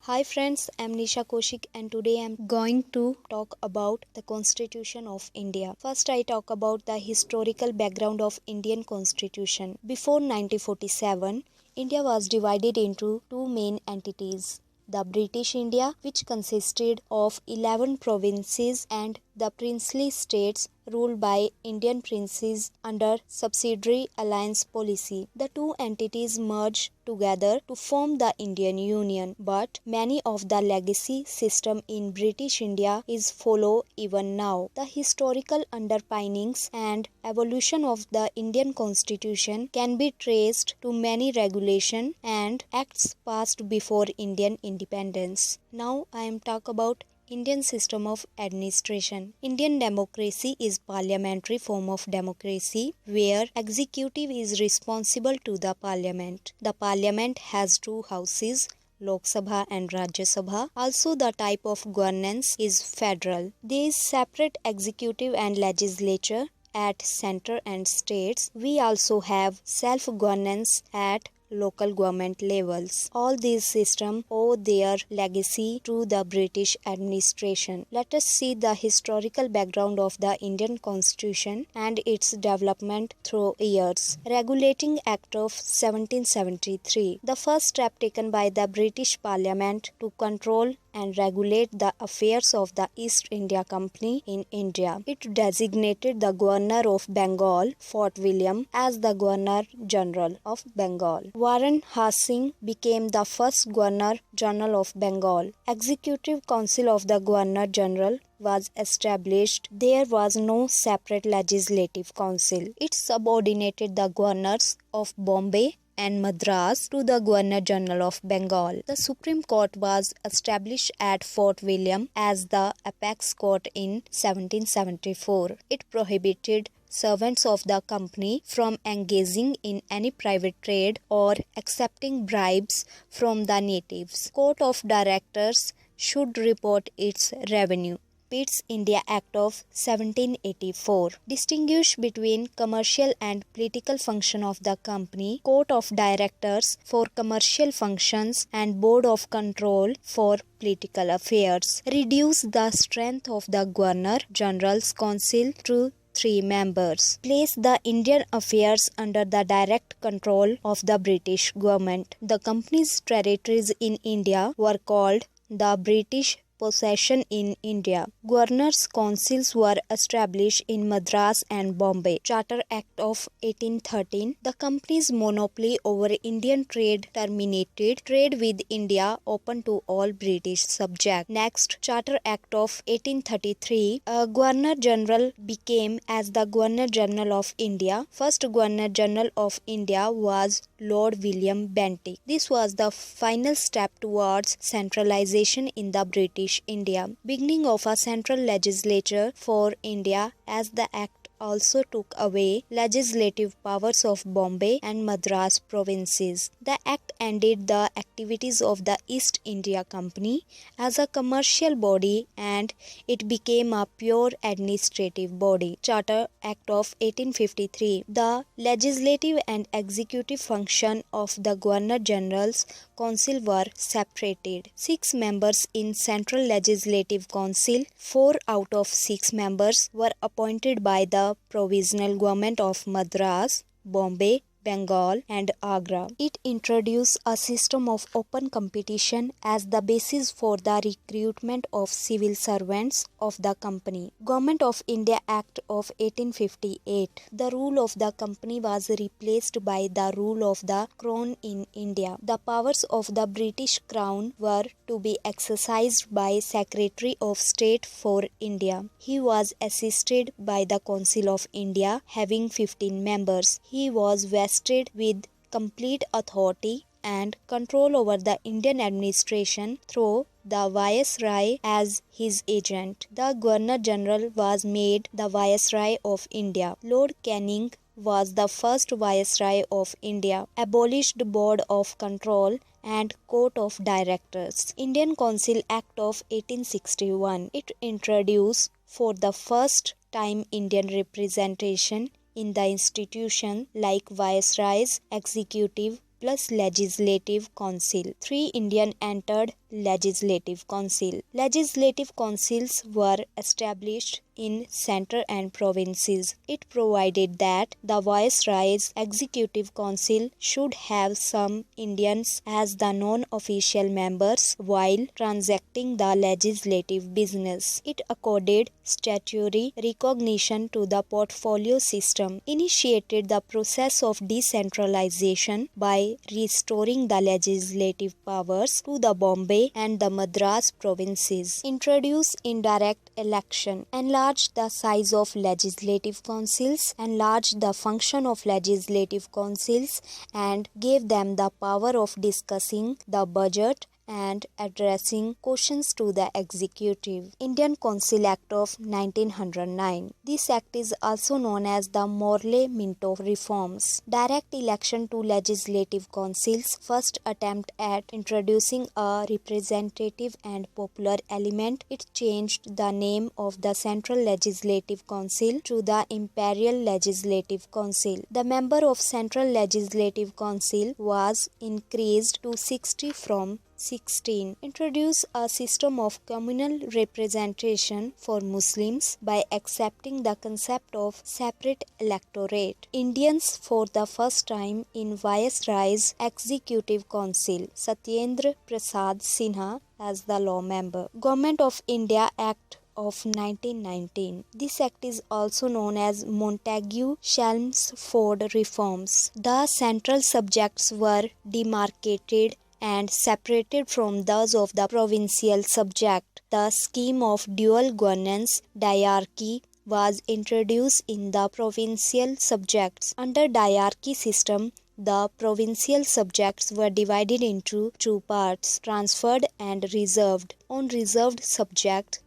Hi friends, I'm Nisha Koshik and today I'm going to talk about the Constitution of India. First I talk about the historical background of Indian Constitution. Before 1947, India was divided into two main entities. The British India, which consisted of 11 provinces, and the princely states ruled by Indian princes under subsidiary alliance policy. The two entities merged together to form the Indian Union, but many of the legacy system in British India is follow even now. The historical underpinnings and evolution of the Indian Constitution can be traced to many regulations and acts passed before Indian independence. Now I am talk about Indian system of administration. Indian democracy is parliamentary form of democracy where executive is responsible to the parliament. The parliament has two houses, Lok Sabha and Rajya Sabha. Also the type of governance is federal. There is separate executive and legislature at center and states. We also have self-governance at local government levels. All these systems owe their legacy to the British administration. Let us see the historical background of the Indian Constitution and its development through years. Regulating Act of 1773. The first step taken by the British Parliament to control and regulate the affairs of the East India Company in India. It designated the Governor of Bengal, Fort William, as the Governor General of Bengal. Warren Hastings became the first Governor General of Bengal. Executive Council of the Governor General was established. There was no separate legislative council. It subordinated the governors of Bombay and Madras to the Governor General of Bengal. The Supreme Court was established at Fort William as the apex court in 1774. It prohibited servants of the company from engaging in any private trade or accepting bribes from the natives. Court of Directors should report its revenue. Pitt's India Act of 1784 distinguished between commercial and political function of the company, Court of Directors for commercial functions and Board of Control for political affairs, reduced the strength of the Governor General's Council to 3 members, placed the Indian affairs under the direct control of the British government. The company's territories in India were called the British Possession in India. Governors' councils were established in Madras and Bombay. Charter Act of 1813. The company's monopoly over Indian trade terminated. Trade with India open to all British subjects. Next, Charter Act of 1833. Governor General became as the Governor General of India. First Governor General of India was Lord William Bentinck. This was the final step towards centralization in the British India. Beginning of a central legislature for India, as the Act also took away legislative powers of Bombay and Madras provinces. The Act ended the activities of the East India Company as a commercial body and it became a pure administrative body. Charter Act of 1853. The legislative and executive function of the Governor General's Council were separated. 6 members in Central Legislative Council, 4 out of 6 members were appointed by the Provisional Government of Madras, Bombay, Bengal and Agra. It introduced a system of open competition as the basis for the recruitment of civil servants of the company. Government of India Act of 1858. The rule of the company was replaced by the rule of the Crown in India. The powers of the British Crown were to be exercised by Secretary of State for India. He was assisted by the Council of India having 15 members. He was vested with complete authority and control over the Indian administration through the Viceroy as his agent. The Governor General was made the Viceroy of India. Lord Canning was the first Viceroy of India. Abolished Board of Control and Court of Directors. Indian Council Act of 1861. It introduced for the first time Indian representation in the institution like Viceroys, Executive plus Legislative Council. 3 Indian entered Legislative Council. Legislative councils were established in center and provinces. It provided that the Viceroy's Executive Council should have some Indians as the non-official members while transacting the legislative business. It accorded statutory recognition to the portfolio system, initiated the process of decentralization by restoring the legislative powers to the Bombay and the Madras provinces, introduced indirect election, enlarged the size of legislative councils, enlarged the function of legislative councils, and gave them the power of discussing the budget and addressing questions to the executive. Indian Council Act of 1909. This act is also known as the Morley-Minto reforms. Direct election to legislative councils, first attempt at introducing a representative and popular element. It changed the name of the Central Legislative Council to the Imperial Legislative Council. The member of Central Legislative Council was increased to 60 from 16. Introduce a system of communal representation for Muslims by accepting the concept of separate electorate. Indians for the first time in Viceroy's Executive Council. Satyendra Prasad Sinha as the law member. Government of India Act of 1919. This act is also known as Montagu-Chelmsford reforms. The central subjects were demarcated and separated from those of the provincial subject. The scheme of dual governance diarchy was introduced in the provincial subjects. Under diarchy system, the provincial subjects were divided into two parts, transferred and reserved. On reserved subjects,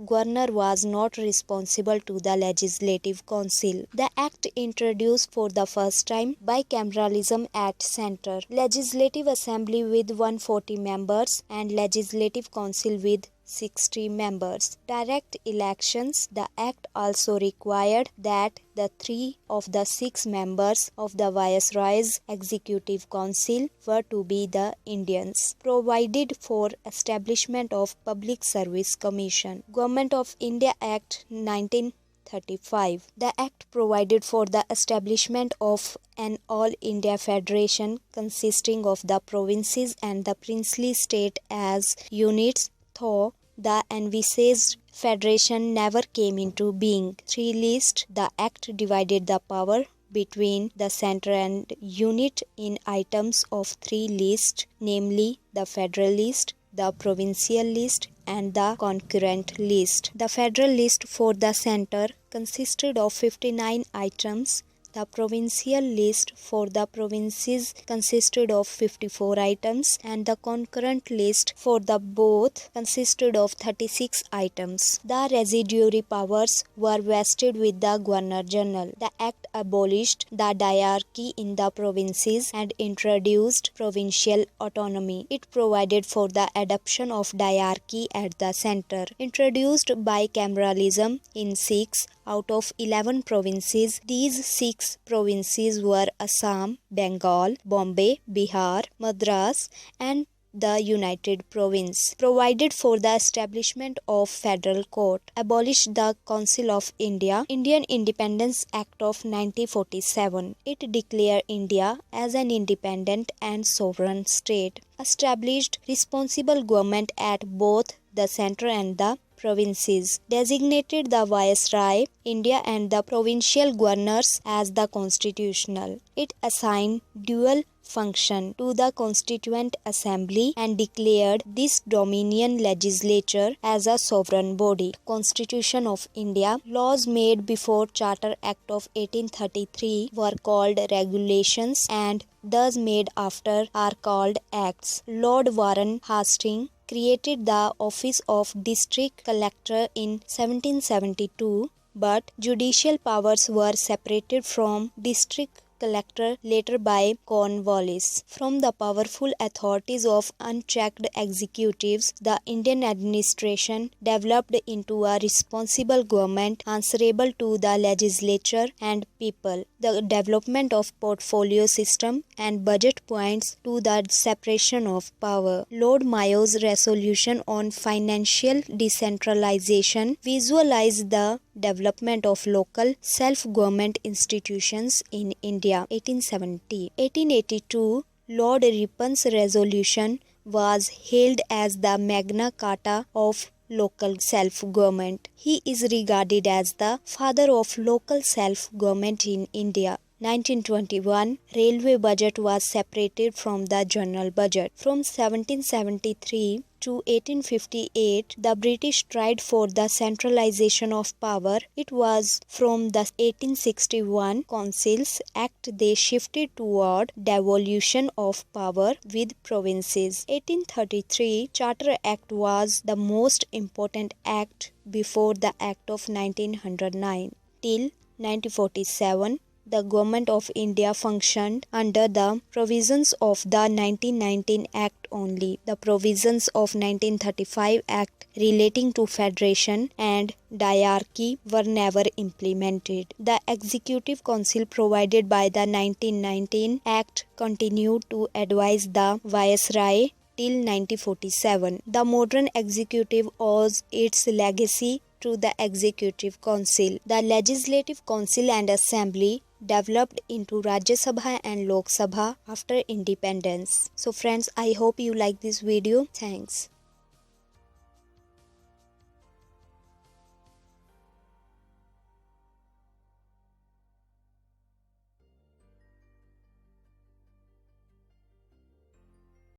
governor was not responsible to the Legislative Council. The act introduced for the first time bicameralism at centre, Legislative Assembly with 140 members and Legislative Council with 60 members. Direct elections. The act also required that the 3 of the 6 members of the Viceroy's Executive Council were to be the Indians. Provided for establishment of Public Service Commission. Government of India Act 1935. The act provided for the establishment of an All India Federation consisting of the provinces and the princely state as units, though the envisaged federation never came into being. 3 list. The act divided the power between the centre and unit in items of 3 lists, namely the federal list, the provincial list and the concurrent list. The federal list for the centre consisted of 59 items. The provincial list for the provinces consisted of 54 items and the concurrent list for the both consisted of 36 items. The residuary powers were vested with the Governor-General. The Act abolished the diarchy in the provinces and introduced provincial autonomy. It provided for the adoption of diarchy at the centre. Introduced bicameralism in 6 out of 11 provinces. These 6 provinces were Assam, Bengal, Bombay, Bihar, Madras and the United Province. Provided for the establishment of federal court. Abolished the Council of India. Indian Independence Act of 1947. It declared India as an independent and sovereign state. Established responsible government at both the centre and the provinces. Designated the Viceroy, India and the provincial governors as the constitutional. It assigned dual function to the Constituent Assembly and declared this Dominion Legislature as a sovereign body. Constitution of India. Laws made before Charter Act of 1833 were called regulations and those made after are called acts. Lord Warren Hastings created the office of District Collector in 1772, but judicial powers were separated from District collector, later by Cornwallis. From the powerful authorities of unchecked executives, the Indian administration developed into a responsible government answerable to the legislature and people. The development of portfolio system and budget points to the separation of power. Lord Mayo's resolution on financial decentralization visualized the development of local self-government institutions in India. 1870. 1882, Lord Ripon's resolution was hailed as the Magna Carta of local self-government. He is regarded as the father of local self-government in India. 1921, railway budget was separated from the general budget. From 1773 to 1858, the British tried for the centralization of power. It was from the 1861 Councils Act they shifted toward devolution of power with provinces. 1833 Charter Act was the most important act before the Act of 1909. Till 1947, the Government of India functioned under the provisions of the 1919 Act only. The provisions of 1935 Act relating to federation and diarchy were never implemented. The Executive Council provided by the 1919 Act continued to advise the Viceroy till 1947. The modern executive owes its legacy to the Executive Council. The Legislative Council and Assembly developed into Rajya Sabha and Lok Sabha after independence. So friends, I hope you like this video. Thanks.